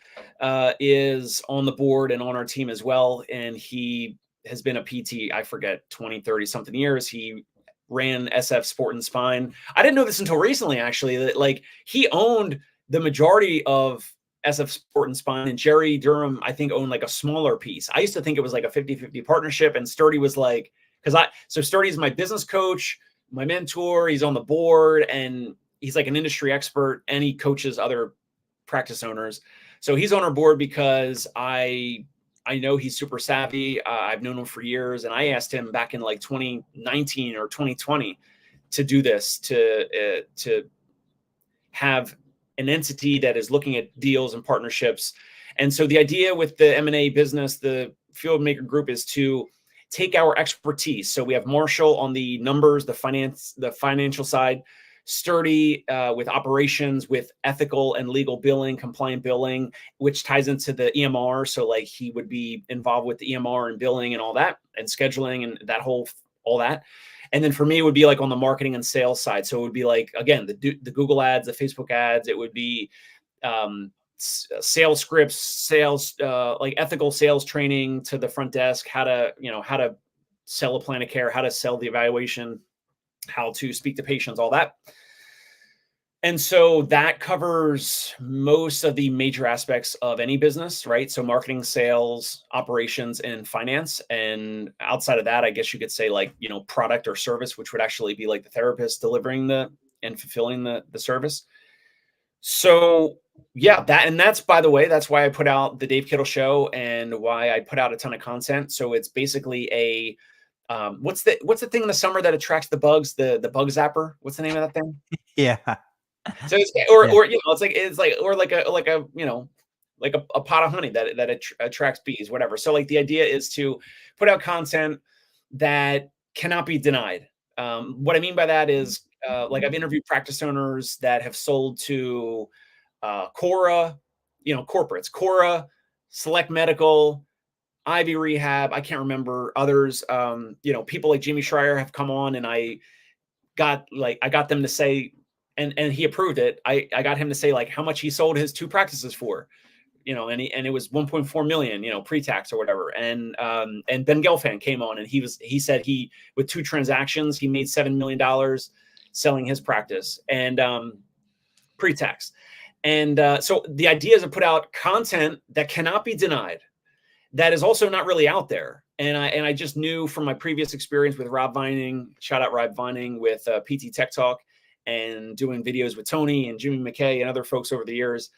is on the board and on our team as well. And he has been a PT, I forget, 20, 30 something years. He ran SF Sport and Spine. I didn't know this until recently, actually, that like he owned the majority of SF Sport and Spine, and Jerry Durham, I think, owned like a smaller piece. I used to think it was like a 50-50 partnership, and Sturdy was like, so Sturdy is my business coach, my mentor. He's on the board, and he's like an industry expert, and he coaches other practice owners. So he's on our board because I know he's super savvy. I've known him for years, and I asked him back in like 2019 or 2020 to do this, to have an entity that is looking at deals and partnerships. And so the idea with the M&A business, the Field Maker Group, is to take our expertise. So we have Marshall on the numbers, the financial side, Sturdy with operations, with ethical and legal billing, compliant billing, which ties into the EMR. So like he would be involved with the EMR and billing and all that, and scheduling and that all that. And then for me, it would be like on the marketing and sales side. So it would be like, again, the Google ads, the Facebook ads. It would be sales scripts, sales, like ethical sales training to the front desk, how to sell a plan of care, how to sell the evaluation, how to speak to patients, all that. And so that covers most of the major aspects of any business, right? So marketing, sales, operations, and finance. And outside of that, I guess you could say like, product or service, which would actually be like the therapist delivering and fulfilling the service. So yeah, that's, by the way, that's why I put out the Dave Kittle Show and why I put out a ton of content. So it's basically a, what's the thing in the summer that attracts the bugs? The bug zapper. What's the name of that thing? Yeah. So it's like a pot of honey that attracts bees, whatever. So like the idea is to put out content that cannot be denied. What I mean by that is like I've interviewed practice owners that have sold to Cora, corporates, Cora, Select Medical, Ivy Rehab. I can't remember others. People like Jamie Schreier have come on, and I got them to say, and he approved it. I got him to say like how much he sold his 2 practices for, and it was 1.4 million, pre-tax or whatever. And Ben Gelfand came on, and he said with 2 transactions, he made $7 million selling his practice and pre-tax. And so the idea is to put out content that cannot be denied, that is also not really out there. And I just knew from my previous experience with Rob Vining, shout out Rob Vining, with PT Tech Talk, and doing videos with Tony and Jimmy McKay and other folks over the years.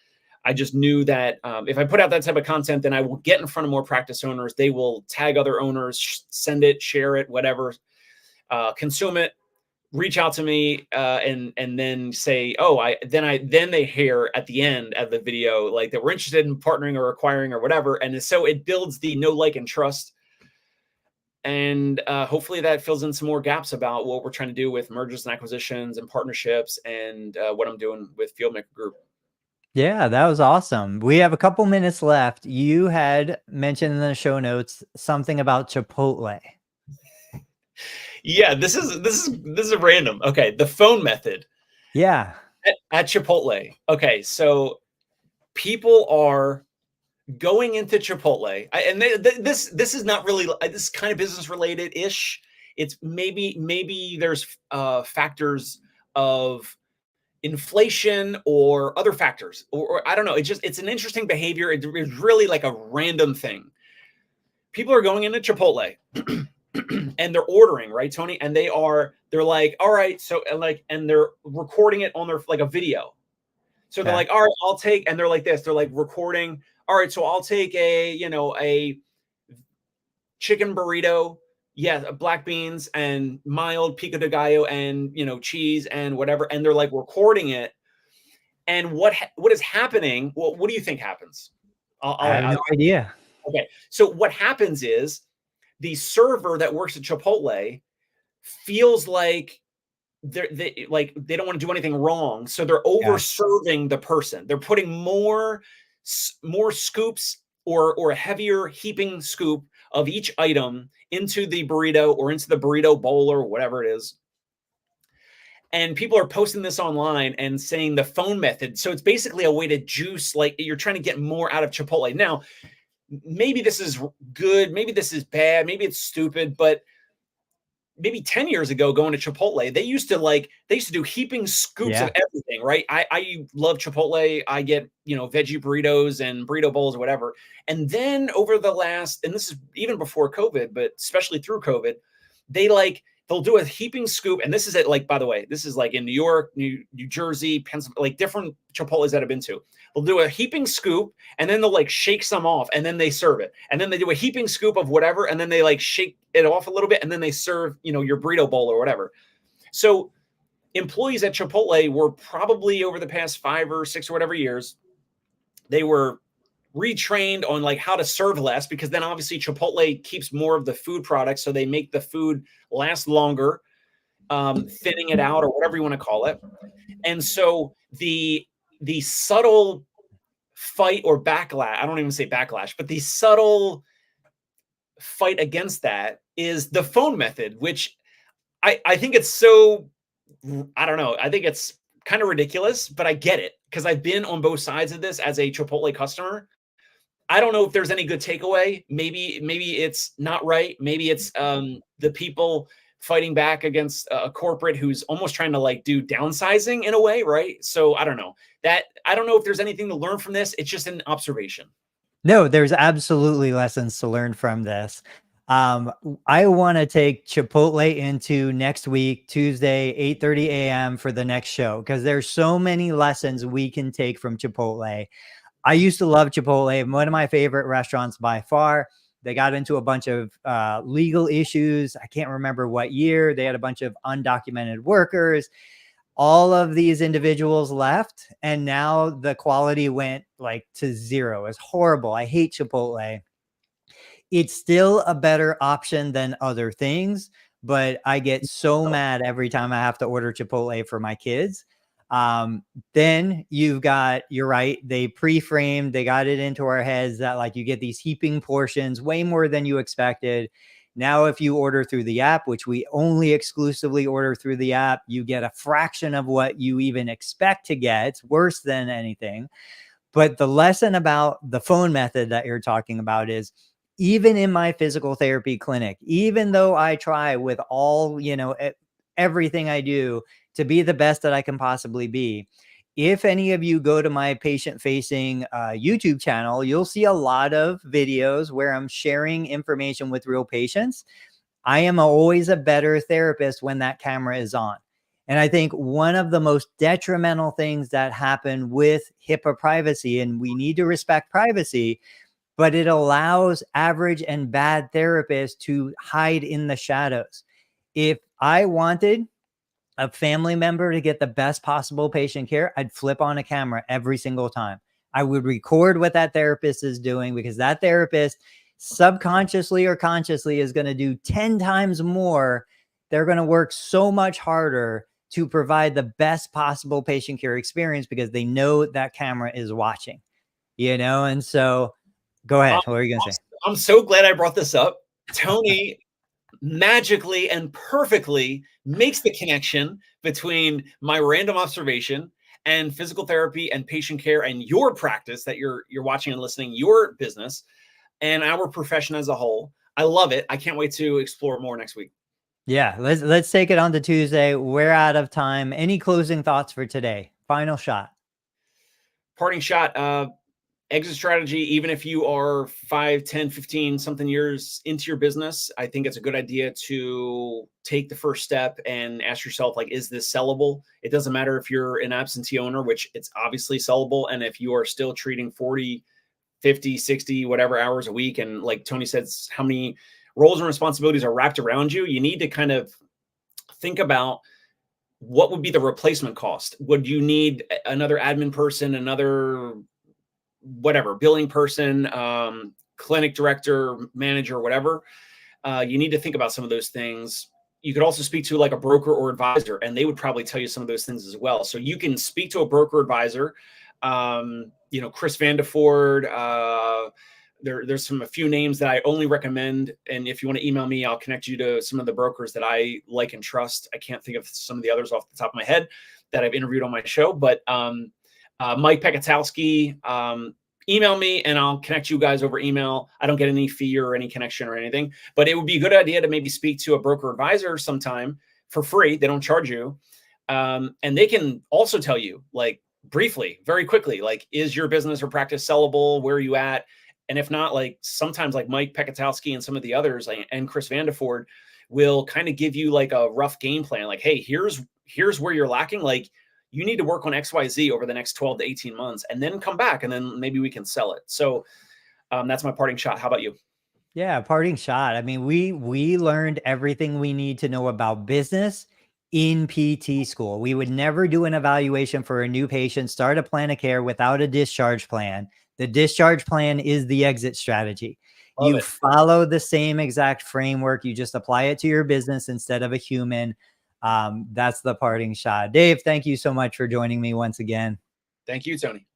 I just knew that if I put out that type of content, then I will get in front of more practice owners. They will tag other owners, send it, share it, whatever, consume it, reach out to me, and then say, then they hear at the end of the video, like that we're interested in partnering or acquiring or whatever. And so it builds the know, like, and trust. And hopefully that fills in some more gaps about what we're trying to do with mergers and acquisitions and partnerships, and what I'm doing with Field Maker Group. Yeah, that was awesome. We have a couple minutes left. You had mentioned in the show notes something about Chipotle. Yeah, this is random. Okay, the phone method. Yeah. At Chipotle. Okay, so people are going into Chipotle, and this is not really, this is kind of business related ish. It's maybe there's factors of inflation or other factors, or I don't know. It's an interesting behavior. It's really like a random thing. People are going into Chipotle and they're ordering, right, Tony? And they're like, all right, so and they're recording it on their like a video. So they're like, all right, I'll take, and they're like this, they're like recording. All right, so I'll take a chicken burrito, black beans and mild pico de gallo and cheese and whatever, and they're like recording it. And what is happening? Well, what do you think happens? I have no idea. Okay, so what happens is the server that works at Chipotle feels like they don't want to do anything wrong, so they're over serving the person. They're putting more scoops or a heavier heaping scoop of each item into the burrito or into the burrito bowl or whatever it is. And people are posting this online and saying the phone method. So it's basically a way to juice, like you're trying to get more out of Chipotle. Now, maybe this is good, maybe this is bad, maybe it's stupid, but maybe 10 years ago going to Chipotle, they used to do heaping scoops of everything, right? I love Chipotle. I get, veggie burritos and burrito bowls or whatever. And then over the last, and this is even before COVID, but especially through COVID, they'll do a heaping scoop. And this is it, by the way, this is in New York, New Jersey, Pennsylvania, different Chipotles that I've been to. They'll do a heaping scoop and then they'll shake some off and then they serve it. And then they do a heaping scoop of whatever. And then they shake it off a little bit and then they serve, your burrito bowl or whatever. So employees at Chipotle were probably over the past 5 or 6 or whatever years, they were retrained on how to serve less, because then obviously Chipotle keeps more of the food products. So they make the food last longer, thinning it out or whatever you want to call it. And so the subtle fight or backlash, I don't even say backlash, but the subtle fight against that is the phone method, which I think it's so, I don't know. I think it's kind of ridiculous, but I get it because I've been on both sides of this as a Chipotle customer. I don't know if there's any good takeaway. Maybe it's not right. Maybe it's the people fighting back against a corporate who's almost trying to do downsizing in a way, right? So I don't know if there's anything to learn from this. It's just an observation. No, there's absolutely lessons to learn from this. I want to take Chipotle into next week, Tuesday, 8:30 a.m. for the next show, because there's so many lessons we can take from Chipotle. I used to love Chipotle, one of my favorite restaurants by far. They got into a bunch of legal issues. I can't remember what year. They had a bunch of undocumented workers. All of these individuals left, and now the quality went to zero. It's horrible. I hate Chipotle. It's still a better option than other things, but I get so mad every time I have to order Chipotle for my kids. Then you're right. They pre-framed, they got it into our heads that you get these heaping portions, way more than you expected. Now, if you order through the app, which we only exclusively order through the app, you get a fraction of what you even expect to get. It's worse than anything. But the lesson about the phone method that you're talking about is, even in my physical therapy clinic, even though I try with all, everything I do to be the best that I can possibly be, if any of you go to my patient-facing YouTube channel, you'll see a lot of videos where I'm sharing information with real patients. I am always a better therapist when that camera is on. And I think one of the most detrimental things that happen with HIPAA privacy, and we need to respect privacy, but it allows average and bad therapists to hide in the shadows. If I wanted a family member to get the best possible patient care, I'd flip on a camera every single time. I would record what that therapist is doing, because that therapist subconsciously or consciously is going to do 10 times more. They're going to work so much harder to provide the best possible patient care experience because they know that camera is watching, and so go ahead. What are you going to say? I'm so glad I brought this up. Tony magically and perfectly makes the connection between my random observation and physical therapy and patient care and your practice that you're watching and listening, your business and our profession as a whole. I love it. I can't wait to explore more next week. Yeah, let's take it on to Tuesday. We're out of time. Any closing thoughts for today? Final shot. Parting shot. Exit strategy, even if you are 5, 10, 15 something years into your business, I think it's a good idea to take the first step and ask yourself, is this sellable? It doesn't matter if you're an absentee owner, which it's obviously sellable. And if you are still treating 40, 50, 60, whatever hours a week, and like Tony said, how many roles and responsibilities are wrapped around you, you need to kind of think about what would be the replacement cost. Would you need another admin person, another whatever, billing person, clinic director, manager, whatever? You need to think about some of those things. You could also speak to a broker or advisor, and they would probably tell you some of those things as well. So you can speak to a broker advisor, Chris Vandeford. There's a few names that I only recommend. And if you want to email me, I'll connect you to some of the brokers that I like and trust. I can't think of some of the others off the top of my head that I've interviewed on my show, but Mike Pekatowski, email me and I'll connect you guys over email. I don't get any fee or any connection or anything, but it would be a good idea to maybe speak to a broker advisor sometime for free. They don't charge you. And they can also tell you, like, briefly, very quickly, like, is your business or practice sellable? Where are you at? And if not, like, sometimes like Mike Pekatowski and some of the others, like, and Chris Vandeford will kind of give you like a rough game plan. Like, hey, here's where you're lacking. Like, you need to work on XYZ over the next 12 to 18 months and then come back and then maybe we can sell it. So that's my parting shot. How about you? Yeah, parting shot. I mean, we learned everything we need to know about business in PT school. We would never do an evaluation for a new patient, start a plan of care without a discharge plan. The discharge plan is the exit strategy. Love You it. follow the same exact framework. You just apply it to your business instead of a human. That's the parting shot. Dave, thank you so much for joining me once again. Thank you, Tony.